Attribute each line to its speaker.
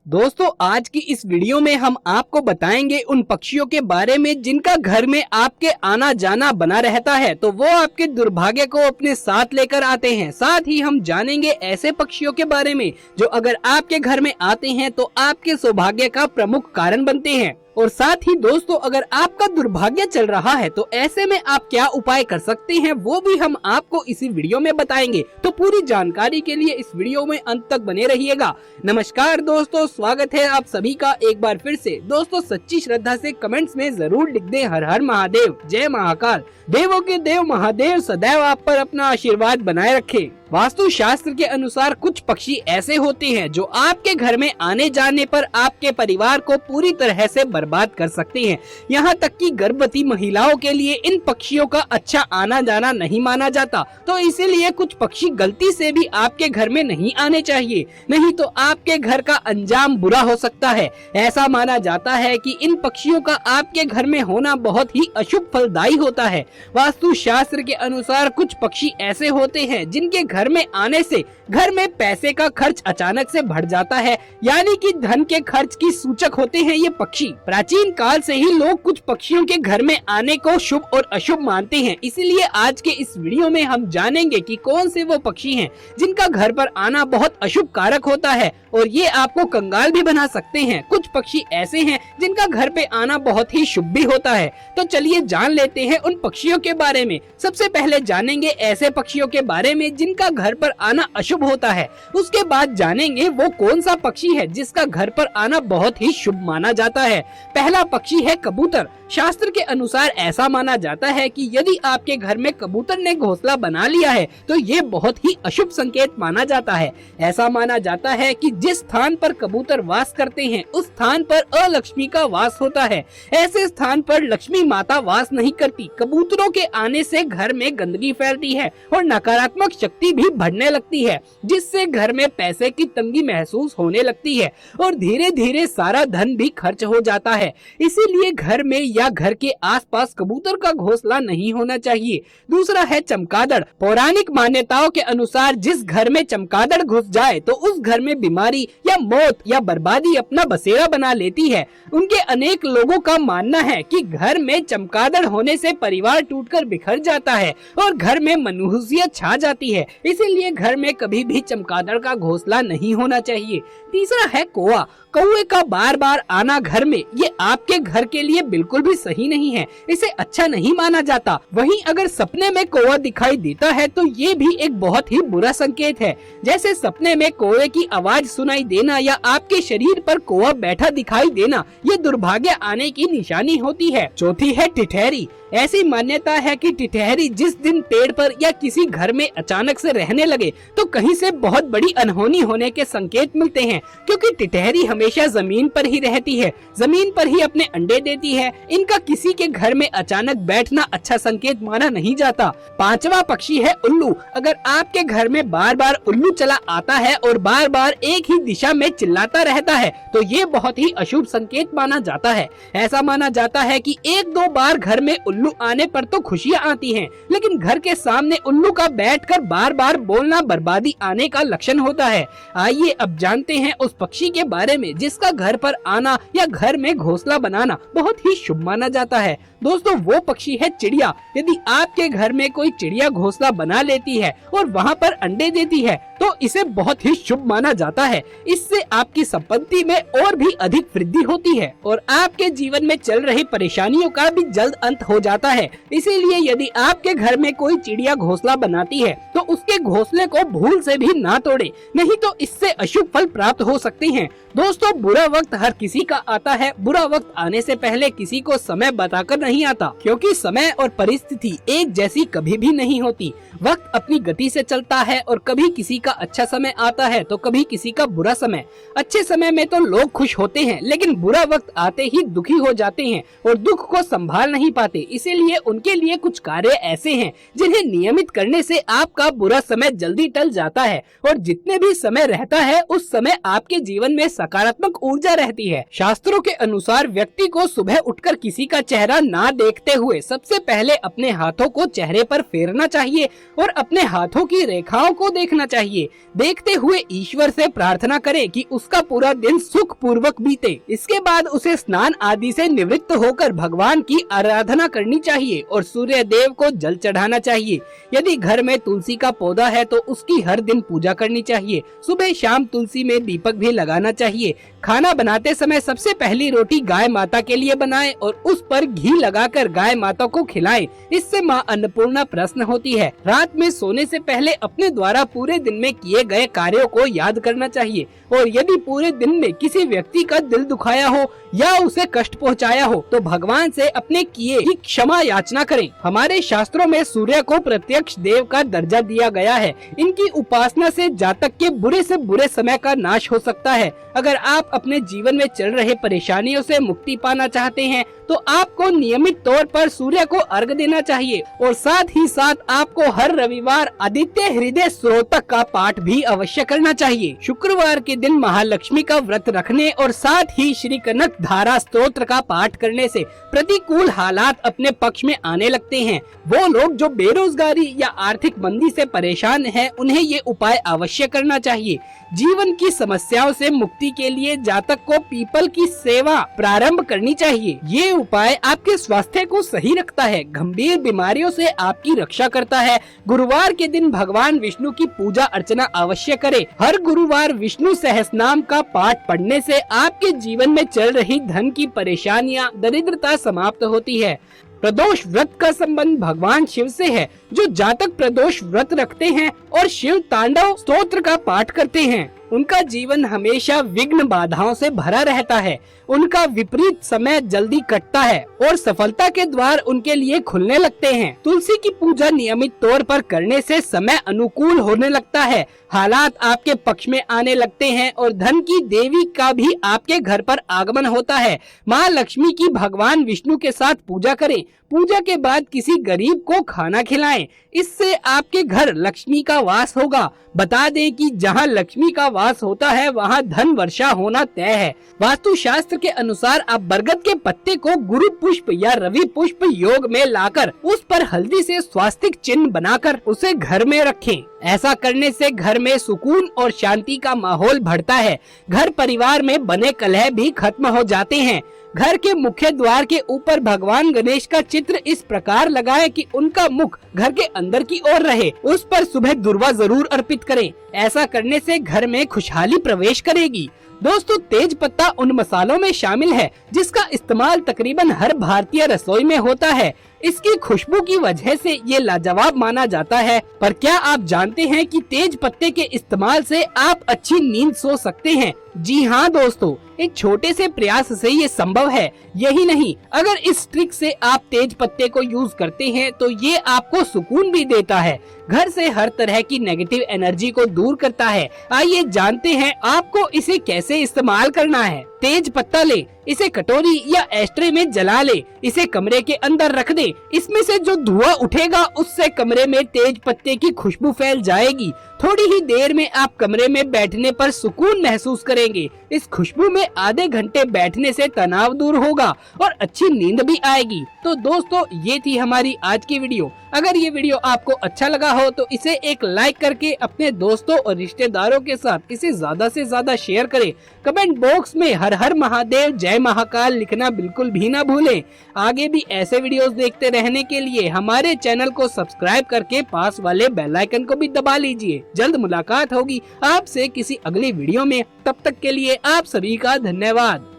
Speaker 1: दोस्तों, आज की इस वीडियो में हम आपको बताएंगे उन पक्षियों के बारे में जिनका घर में आपके आना जाना बना रहता है, तो वो आपके दुर्भाग्य को अपने साथ लेकर आते हैं। साथ ही हम जानेंगे ऐसे पक्षियों के बारे में जो अगर आपके घर में आते हैं तो आपके सौभाग्य का प्रमुख कारण बनते हैं। और साथ ही दोस्तों, अगर आपका दुर्भाग्य चल रहा है तो ऐसे में आप क्या उपाय कर सकते हैं वो भी हम आपको इसी वीडियो में बताएंगे। तो पूरी जानकारी के लिए इस वीडियो में अंत तक बने रहिएगा। नमस्कार दोस्तों, स्वागत है आप सभी का एक बार फिर से। दोस्तों, सच्ची श्रद्धा से कमेंट्स में जरूर लिख दें हर हर महादेव, जय महाकाल। देवों के देव महादेव सदैव आप पर अपना आशीर्वाद बनाए रखे। वास्तु शास्त्र के अनुसार कुछ पक्षी ऐसे होते हैं जो आपके घर में आने जाने पर आपके परिवार को पूरी तरह से बर्बाद कर सकते हैं। यहाँ तक कि गर्भवती महिलाओं के लिए इन पक्षियों का अच्छा आना जाना नहीं माना जाता। तो इसीलिए कुछ पक्षी गलती से भी आपके घर में नहीं आने चाहिए, नहीं तो आपके घर का अंजाम बुरा हो सकता है। ऐसा माना जाता है कि इन पक्षियों का आपके घर में होना बहुत ही अशुभ फलदायी होता है। वास्तु शास्त्र के अनुसार कुछ पक्षी ऐसे होते हैं जिनके घर में आने से घर में पैसे का खर्च अचानक से बढ़ जाता है, यानी कि धन के खर्च की सूचक होते हैं ये पक्षी। प्राचीन काल से ही लोग कुछ पक्षियों के घर में आने को शुभ और अशुभ मानते हैं। इसीलिए आज के इस वीडियो में हम जानेंगे कि कौन से वो पक्षी हैं जिनका घर पर आना बहुत अशुभ कारक होता है और ये आपको कंगाल भी बना सकते हैं। कुछ पक्षी ऐसे हैं जिनका घर पे आना बहुत ही शुभ भी होता है। तो चलिए जान लेते हैं उन पक्षियों के बारे में। सबसे पहले जानेंगे ऐसे पक्षियों के बारे में जिनका घर पर आना अशुभ होता है। उसके बाद जानेंगे वो कौन सा पक्षी है जिसका घर पर आना बहुत ही शुभ माना जाता है। पहला पक्षी है कबूतर। शास्त्र के अनुसार ऐसा माना जाता है कि यदि आपके घर में कबूतर ने घोंसला बना लिया है तो ये बहुत ही अशुभ संकेत माना जाता है। ऐसा माना जाता है कि जिस स्थान पर कबूतर वास करते हैं उस स्थान पर अलक्ष्मी का वास होता है। ऐसे स्थान पर लक्ष्मी माता वास नहीं करती। कबूतरों के आने से घर में गंदगी फैलती है और नकारात्मक शक्ति भी बढ़ने लगती है, जिससे घर में पैसे की तंगी महसूस होने लगती है और धीरे धीरे सारा धन भी खर्च हो जाता है। इसीलिए घर में या घर के आसपास कबूतर का घोंसला नहीं होना चाहिए। दूसरा है चमगादड़। पौराणिक मान्यताओं के अनुसार जिस घर में चमगादड़ घुस जाए तो उस घर में बीमारी या मौत या बर्बादी अपना बसेरा बना लेती है। उनके अनेक लोगों का मानना है कि घर में चमगादड़ होने से परिवार टूटकर बिखर जाता है और घर में मनहूसियत छा जाती है। इसीलिए घर में कभी भी चमगादड़ का घोंसला नहीं होना चाहिए। तीसरा है कौवा। कौवे का बार बार आना घर में ये आपके घर के लिए बिल्कुल भी सही नहीं है, इसे अच्छा नहीं माना जाता। वहीं अगर सपने में कौवा दिखाई देता है तो ये भी एक बहुत ही बुरा संकेत है। जैसे सपने में कौवे की आवाज सुनाई देना या आपके शरीर पर कौवा बैठा दिखाई देना, ये दुर्भाग्य आने की निशानी होती है। चौथी है टिटहरी। ऐसी मान्यता है कि टिटहरी जिस दिन पेड़ पर या किसी घर में अचानक से रहने लगे तो कहीं से बहुत बड़ी अनहोनी होने के संकेत मिलते हैं, क्योंकि टिटहरी हमेशा जमीन पर ही रहती है, जमीन पर ही अपने अंडे देती है। इनका किसी के घर में अचानक बैठना अच्छा संकेत माना नहीं जाता। पांचवा पक्षी है उल्लू। अगर आपके घर में बार बार उल्लू चला आता है और बार बार एक ही दिशा में चिल्लाता रहता है तो ये बहुत ही अशुभ संकेत माना जाता है। ऐसा माना जाता है कि एक दो बार घर में उल्लू आने पर तो खुशियाँ आती हैं, लेकिन घर के सामने उल्लू का बैठकर बार बार बोलना बर्बादी आने का लक्षण होता है। आइए अब जानते हैं उस पक्षी के बारे में जिसका घर पर आना या घर में घोंसला बनाना बहुत ही शुभ माना जाता है। दोस्तों, वो पक्षी है चिड़िया। यदि आपके घर में कोई चिड़िया घोंसला बना लेती है और वहाँ पर अंडे देती है तो इसे बहुत ही शुभ माना जाता है। इससे आपकी संपत्ति में और भी अधिक वृद्धि होती है और आपके जीवन में चल रही परेशानियों का भी जल्द अंत हो जाता है। इसीलिए यदि आपके घर में कोई चिड़िया घोंसला बनाती है तो उसके घोंसले को भूल से भी ना तोड़े, नहीं तो इससे अशुभ फल प्राप्त हो सकते हैं। दोस्तों, बुरा वक्त हर किसी का आता है। बुरा वक्त आने से पहले किसी को समय बताकर नहीं आता, क्योंकि समय और परिस्थिति एक जैसी कभी भी नहीं होती। वक्त अपनी गति से चलता है और कभी किसी का अच्छा समय आता है तो कभी किसी का बुरा समय। अच्छे समय में तो लोग खुश होते हैं, लेकिन बुरा वक्त आते ही दुखी हो जाते हैं और दुख को संभाल नहीं पाते। इसीलिए उनके लिए कुछ कार्य ऐसे हैं जिन्हें नियमित करने से आपका बुरा समय जल्दी टल जाता है और जितने भी समय रहता है उस समय आपके जीवन में सकारात्मक ऊर्जा रहती है। शास्त्रों के अनुसार व्यक्ति को सुबह उठकर किसी का चेहरा ना देखते हुए सबसे पहले अपने हाथों को चेहरे पर फेरना चाहिए और अपने हाथों की रेखाओं को देखना चाहिए। देखते हुए ईश्वर से प्रार्थना करें कि उसका पूरा दिन सुख पूर्वक बीते। इसके बाद उसे स्नान आदि से निवृत्त होकर भगवान की आराधना करनी चाहिए और सूर्य देव को जल चढ़ाना चाहिए। यदि घर में तुलसी का पौधा है तो उसकी हर दिन पूजा करनी चाहिए। सुबह शाम तुलसी में दीपक भी लगाना चाहिए। खाना बनाते समय सबसे पहली रोटी गाय माता के लिए बनाएं और उस पर घी लगाकर गाय माता को खिलाएं। इससे माँ अन्नपूर्णा प्रसन्न होती है। रात में सोने से पहले अपने द्वारा पूरे दिन में किए गए कार्यों को याद करना चाहिए और यदि पूरे दिन में किसी व्यक्ति का दिल दुखाया हो या उसे कष्ट पहुंचाया हो तो भगवान से अपने किए की क्षमा याचना करें। हमारे शास्त्रों में सूर्य को प्रत्यक्ष देव का दर्जा दिया गया है। इनकी उपासना से जातक के बुरे से बुरे समय का नाश हो सकता है। अगर आप अपने जीवन में चल रहे परेशानियों से मुक्ति पाना चाहते हैं तो आपको नियमित तौर पर सूर्य को अर्घ देना चाहिए और साथ ही साथ आपको हर रविवार आदित्य हृदय स्तोत्रक का पाठ भी अवश्य करना चाहिए। शुक्रवार के दिन महालक्ष्मी का व्रत रखने और साथ ही श्री कनक धारा स्तोत्र का पाठ करने से प्रतिकूल हालात अपने पक्ष में आने लगते हैं। वो लोग जो बेरोजगारी या आर्थिक मंदी से परेशान हैं, उन्हें ये उपाय अवश्य करना चाहिए। जीवन की समस्याओं से मुक्ति के लिए जातक को पीपल की सेवा प्रारंभ करनी चाहिए। ये उपाय आपके स्वास्थ्य को सही रखता है, गंभीर बीमारियों से आपकी रक्षा करता है। गुरुवार के दिन भगवान विष्णु की पूजा अर्चना अवश्य करें। हर गुरुवार विष्णु सहस्रनाम का पाठ पढ़ने से आपके जीवन में चल रही धन की परेशानियां, दरिद्रता समाप्त होती है। प्रदोष व्रत का संबंध भगवान शिव से है। जो जातक प्रदोष व्रत रखते हैं और शिव तांडव स्तोत्र का पाठ करते हैं, उनका जीवन हमेशा विघ्न बाधाओं से भरा रहता है। उनका विपरीत समय जल्दी कटता है और सफलता के द्वार उनके लिए खुलने लगते हैं। तुलसी की पूजा नियमित तौर पर करने से समय अनुकूल होने लगता है, हालात आपके पक्ष में आने लगते हैं और धन की देवी का भी आपके घर पर आगमन होता है। माँ लक्ष्मी की भगवान विष्णु के साथ पूजा करें। पूजा के बाद किसी गरीब को खाना खिलाएं। इससे आपके घर लक्ष्मी का वास होगा। बता दें कि जहां लक्ष्मी का वास होता है वहां धन वर्षा होना तय है। वास्तु शास्त्र के अनुसार आप बरगद के पत्ते को गुरु पुष्प या रवि पुष्प योग में लाकर उस पर हल्दी से स्वास्तिक चिन्ह बनाकर उसे घर में रखें। ऐसा करने से घर में सुकून और शांति का माहौल बढ़ता है। घर परिवार में बने कलह भी खत्म हो जाते हैं। घर के मुख्य द्वार के ऊपर भगवान गणेश का चित्र इस प्रकार लगाएं कि उनका मुख घर के अंदर की ओर रहे। उस पर सुबह दुर्वा जरूर अर्पित करें। ऐसा करने से घर में खुशहाली प्रवेश करेगी। दोस्तों, तेज पत्ता उन मसालों में शामिल है जिसका इस्तेमाल तकरीबन हर भारतीय रसोई में होता है। इसकी खुशबू की वजह से ये लाजवाब माना जाता है। पर क्या आप जानते हैं कि तेज पत्ते के इस्तेमाल से आप अच्छी नींद सो सकते हैं? जी हाँ दोस्तों, एक छोटे से प्रयास से ये संभव है। यही नहीं, अगर इस ट्रिक से आप तेज पत्ते को यूज करते हैं तो ये आपको सुकून भी देता है, घर से हर तरह की नेगेटिव एनर्जी को दूर करता है। आइए जानते हैं आपको इसे कैसे इस्तेमाल करना है। तेज पत्ता ले, इसे कटोरी या एस्ट्रे में जला ले, इसे कमरे के अंदर रख दे। इसमें से जो धुआं उठेगा उससे कमरे में तेज पत्ते की खुशबू फैल जाएगी। थोड़ी ही देर में आप कमरे में बैठने पर सुकून महसूस करेंगे। इस खुशबू में आधे घंटे बैठने से तनाव दूर होगा और अच्छी नींद भी आएगी। तो दोस्तों, ये थी हमारी आज की वीडियो। अगर ये वीडियो आपको अच्छा लगा हो तो इसे एक लाइक करके अपने दोस्तों और रिश्तेदारों के साथ इसे ज्यादा से ज्यादा शेयर करें। कमेंट बॉक्स में हर हर महादेव, जय महाकाल लिखना बिल्कुल भी ना भूलें। आगे भी ऐसे वीडियोस देखते रहने के लिए हमारे चैनल को सब्सक्राइब करके पास वाले बेल आइकन को भी दबा लीजिए। जल्द मुलाकात होगी आपसे किसी अगली वीडियो में। तब तक के लिए आप सभी का धन्यवाद।